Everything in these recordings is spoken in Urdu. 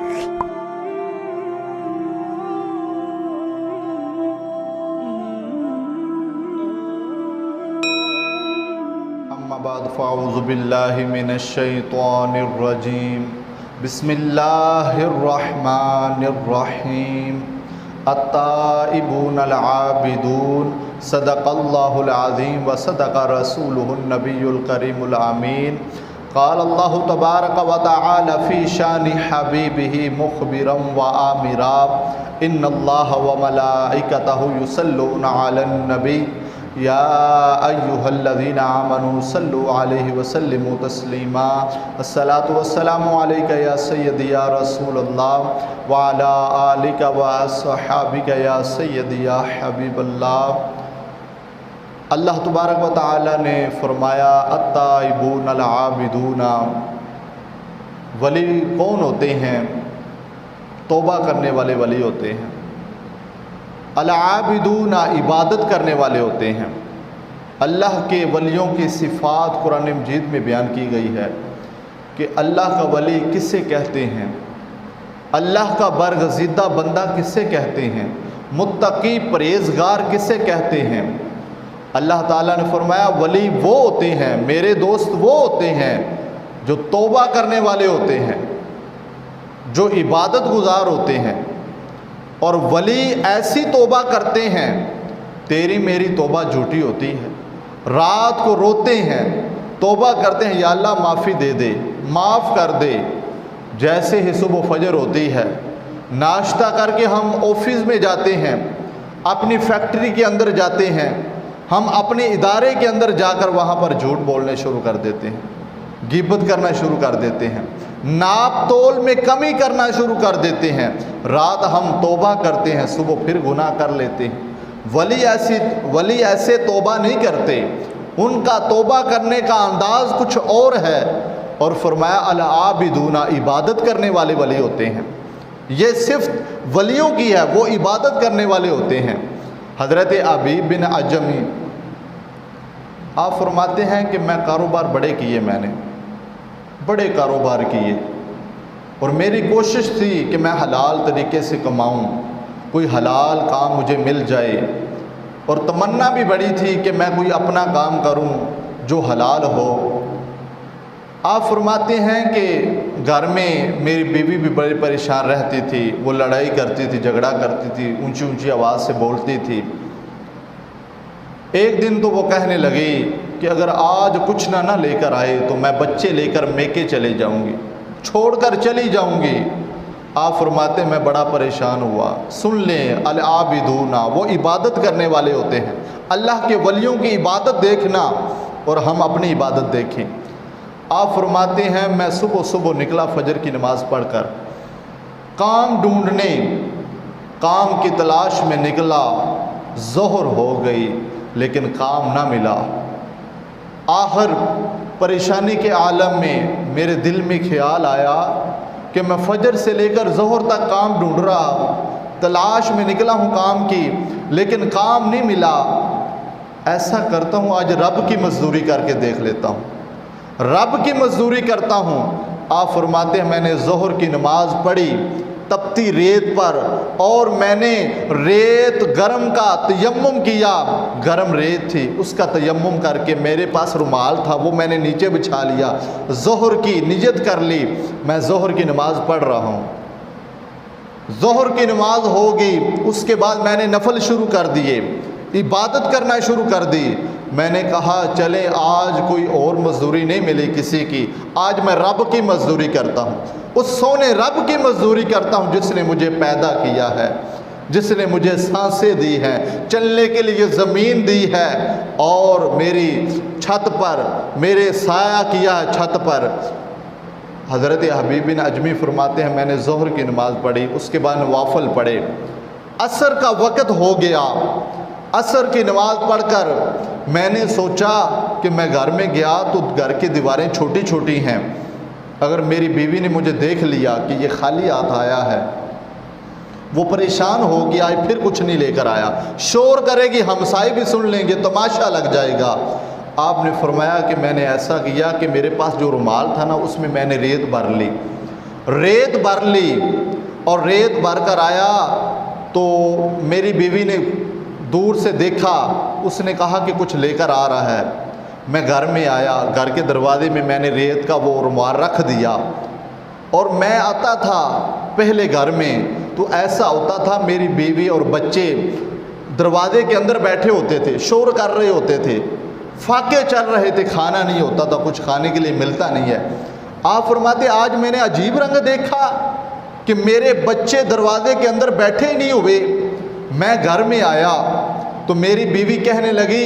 اما بعد فاعوذ باللہ من الشیطان الرجیم بسم اللہ الرحمن الرحیم التائبون العابدون صدق اللہ العظیم وصدق رسولہ النبی الکریم الامین قال اللہ تبارک و تعالی فی شان حبیبہ مخبرا و آمرا ان اللہ و ملائکتہ یصلون علی النبی یا ایہا الذین آمنوا صلوا علیہ وسلموا تسلیما الصلاۃ والسلام علیک یا سیدی یا رسول اللہ وعلی آلک واصحابک یا سیدی یا حبیب اللہ۔ اللہ تبارک و تعالی نے فرمایا التائبون العابدون، ولی کون ہوتے ہیں؟ توبہ کرنے والے ولی ہوتے ہیں۔ العابدون عبادت کرنے والے ہوتے ہیں۔ اللہ کے ولیوں کی صفات قرآن مجید میں بیان کی گئی ہے کہ اللہ کا ولی کسے کہتے ہیں، اللہ کا برگزیدہ بندہ کسے کہتے ہیں، متقی پرہیزگار کسے کہتے ہیں۔ اللہ تعالیٰ نے فرمایا ولی وہ ہوتے ہیں، میرے دوست وہ ہوتے ہیں جو توبہ کرنے والے ہوتے ہیں، جو عبادت گزار ہوتے ہیں۔ اور ولی ایسی توبہ کرتے ہیں، تیری میری توبہ جھوٹی ہوتی ہے، رات کو روتے ہیں، توبہ کرتے ہیں یا اللہ معافی دے دے، معاف کر دے۔ جیسے ہی صبح فجر ہوتی ہے، ناشتہ کر کے ہم آفس میں جاتے ہیں، اپنی فیکٹری کے اندر جاتے ہیں، ہم اپنے ادارے کے اندر جا کر وہاں پر جھوٹ بولنے شروع کر دیتے ہیں، غیبت کرنا شروع کر دیتے ہیں، ناپ تول میں کمی کرنا شروع کر دیتے ہیں۔ رات ہم توبہ کرتے ہیں، صبح پھر گناہ کر لیتے ہیں۔ ولی ایسے توبہ نہیں کرتے، ان کا توبہ کرنے کا انداز کچھ اور ہے۔ اور فرمایا العابدون، عبادت کرنے والے ولی ہوتے ہیں۔ یہ صرف ولیوں کی ہے، وہ عبادت کرنے والے ہوتے ہیں۔ حضرت حبیب بن عجمی آپ فرماتے ہیں کہ میں کاروبار بڑے کیے، میں نے بڑے کاروبار کیے، اور میری کوشش تھی کہ میں حلال طریقے سے کماؤں، کوئی حلال کام مجھے مل جائے، اور تمنا بھی بڑی تھی کہ میں کوئی اپنا کام کروں جو حلال ہو۔ آپ فرماتے ہیں کہ گھر میں میری بیوی بھی بڑی پریشان رہتی تھی، وہ لڑائی کرتی تھی، جھگڑا کرتی تھی، اونچی اونچی آواز سے بولتی تھی۔ ایک دن تو وہ کہنے لگی کہ اگر آج کچھ نہ لے کر آئے تو میں بچے لے کر میکے چلے جاؤں گی، چھوڑ کر چلی جاؤں گی۔ آپ فرماتے ہیں میں بڑا پریشان ہوا۔ سن لیں العابدون، وہ عبادت کرنے والے ہوتے ہیں۔ اللہ کے ولیوں کی عبادت دیکھنا اور ہم اپنی عبادت دیکھیں۔ آپ فرماتے ہیں میں صبح نکلا فجر کی نماز پڑھ کر، کام ڈھونڈنے، کام کی تلاش میں نکلا، ظہر ہو گئی لیکن کام نہ ملا۔ آخر پریشانی کے عالم میں میرے دل میں خیال آیا کہ میں فجر سے لے کر ظہر تک کام ڈھونڈ رہا، تلاش میں نکلا ہوں کام کی، لیکن کام نہیں ملا۔ ایسا کرتا ہوں آج رب کی مزدوری کر کے دیکھ لیتا ہوں، رب کی مزدوری کرتا ہوں۔ آپ فرماتے ہیں میں نے ظہر کی نماز پڑھی تپتی ریت پر، اور میں نے ریت گرم کا تیمم کیا، گرم ریت تھی اس کا تیمم کر کے، میرے پاس رومال تھا وہ میں نے نیچے بچھا لیا، ظہر کی نیت کر لی، میں ظہر کی نماز پڑھ رہا ہوں۔ ظہر کی نماز ہوگی، اس کے بعد میں نے نفل شروع کر دیے، عبادت کرنا شروع کر دی۔ میں نے کہا چلے آج کوئی اور مزدوری نہیں ملی کسی کی، آج میں رب کی مزدوری کرتا ہوں، اس سونے رب کی مزدوری کرتا ہوں جس نے مجھے پیدا کیا ہے، جس نے مجھے سانسیں دی ہیں، چلنے کے لیے زمین دی ہے، اور میری چھت پر میرے سایہ کیا ہے چھت پر۔ حضرت حبیب بن عجمی فرماتے ہیں میں نے ظہر کی نماز پڑھی، اس کے بعد نوافل پڑھے، عصر کا وقت ہو گیا۔ عصر کی نماز پڑھ کر میں نے سوچا کہ میں گھر میں گیا تو گھر کی دیواریں چھوٹی چھوٹی ہیں، اگر میری بیوی نے مجھے دیکھ لیا کہ یہ خالی ہاتھ آیا ہے، وہ پریشان ہو گیا، پھر کچھ نہیں لے کر آیا، شور کرے گی، ہمسائے بھی سن لیں گے، تماشا لگ جائے گا۔ آپ نے فرمایا کہ میں نے ایسا کیا کہ میرے پاس جو رومال تھا نا اس میں نے ریت بھر لی، ریت بھر لی اور ریت بھر کر آیا تو میری بیوی نے دور سے دیکھا، اس نے کہا کہ کچھ لے کر آ رہا ہے۔ میں گھر میں آیا، گھر کے دروازے میں میں نے ریت کا وہ رومال رکھ دیا، اور میں آتا تھا پہلے گھر میں تو ایسا ہوتا تھا میری بیوی اور بچے دروازے کے اندر بیٹھے ہوتے تھے، شور کر رہے ہوتے تھے، فاقے چل رہے تھے، کھانا نہیں ہوتا تھا، کچھ کھانے کے لیے ملتا نہیں ہے۔ آپ فرماتے آج میں نے عجیب رنگ دیکھا کہ میرے بچے دروازے کے اندر بیٹھے ہی نہیں ہوئے۔ میں گھر میں آیا تو میری بیوی کہنے لگی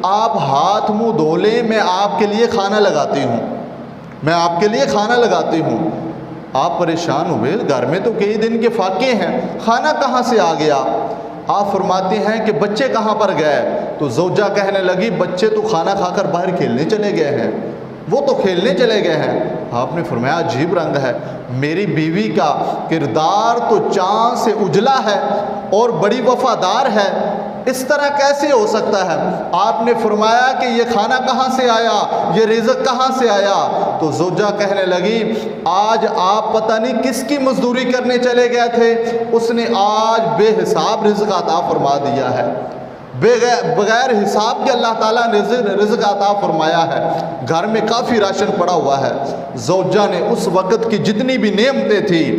آپ ہاتھ منہ دھو لیں، میں آپ کے لیے کھانا لگاتی ہوں، میں آپ کے لیے کھانا لگاتی ہوں۔ آپ پریشان ہوئے، گھر میں تو کئی دن کے فاقے ہیں، کھانا کہاں سے آ گیا؟ آپ فرماتے ہیں کہ بچے کہاں پر گئے؟ تو زوجہ کہنے لگی بچے تو کھانا کھا کر باہر کھیلنے چلے گئے ہیں، وہ تو کھیلنے چلے گئے ہیں۔ آپ نے فرمایا عجیب رنگ ہے، میری بیوی کا کردار تو چاند سے اجلا ہے اور بڑی وفادار ہے، اس طرح کیسے ہو سکتا ہے؟ آپ نے فرمایا کہ یہ کھانا کہاں سے آیا، یہ رزق کہاں سے آیا؟ تو زوجہ کہنے لگی آج آپ پتہ نہیں کس کی مزدوری کرنے چلے گئے تھے، اس نے آج بے حساب رزق عطا فرما دیا ہے، بغیر حساب کے اللہ تعالیٰ نے رزق عطا فرمایا ہے۔ گھر میں کافی راشن پڑا ہوا ہے۔ زوجہ نے اس وقت کی جتنی بھی نعمتیں تھیں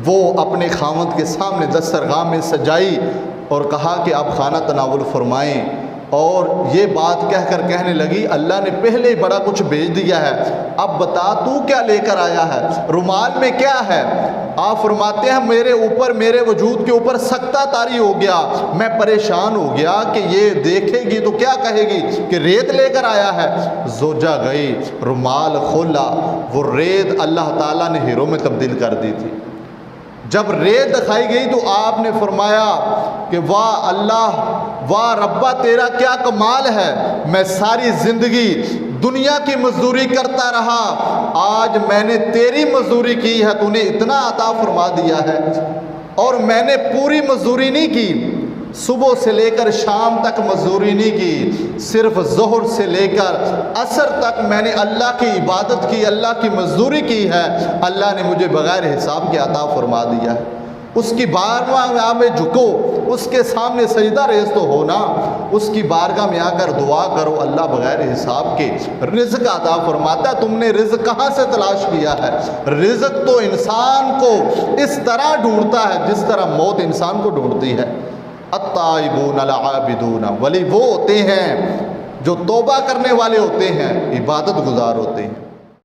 وہ اپنے خاوند کے سامنے دسترخوان میں سجائی اور کہا کہ آپ کھانا تناول فرمائیں، اور یہ بات کہہ کر کہنے لگی اللہ نے پہلے ہی بڑا کچھ بھیج دیا ہے، اب بتا تو کیا لے کر آیا ہے، رومال میں کیا ہے؟ آپ فرماتے ہیں میرے اوپر، میرے وجود کے اوپر سکتہ طاری ہو گیا، میں پریشان ہو گیا کہ یہ دیکھے گی تو کیا کہے گی کہ ریت لے کر آیا ہے۔ زوجہ گئی، رومال کھولا، وہ ریت اللہ تعالیٰ نے ہیروں میں تبدیل کر دی تھی۔ جب ریت دکھائی گئی تو آپ نے فرمایا کہ واہ اللہ، واہ ربا تیرا کیا کمال ہے، میں ساری زندگی دنیا کی مزدوری کرتا رہا، آج میں نے تیری مزدوری کی ہے، تو نے اتنا عطا فرما دیا ہے، اور میں نے پوری مزدوری نہیں کی، صبح سے لے کر شام تک مزدوری نہیں کی، صرف ظہر سے لے کر عصر تک میں نے اللہ کی عبادت کی، اللہ کی مزدوری کی ہے، اللہ نے مجھے بغیر حساب کے عطا فرما دیا ہے۔ اس کی بارگاہ میں جھکو، اس کے سامنے سجدہ ریز تو ہونا، اس کی بارگاہ میں آ کر دعا کرو، اللہ بغیر حساب کے رزق عطا فرماتا ہے۔ تم نے رزق کہاں سے تلاش کیا ہے؟ رزق تو انسان کو اس طرح ڈھونڈتا ہے جس طرح موت انسان کو ڈھونڈتی ہے۔ التائبون العابدون، ولی وہ ہوتے ہیں جو توبہ کرنے والے ہوتے ہیں، عبادت گزار ہوتے ہیں۔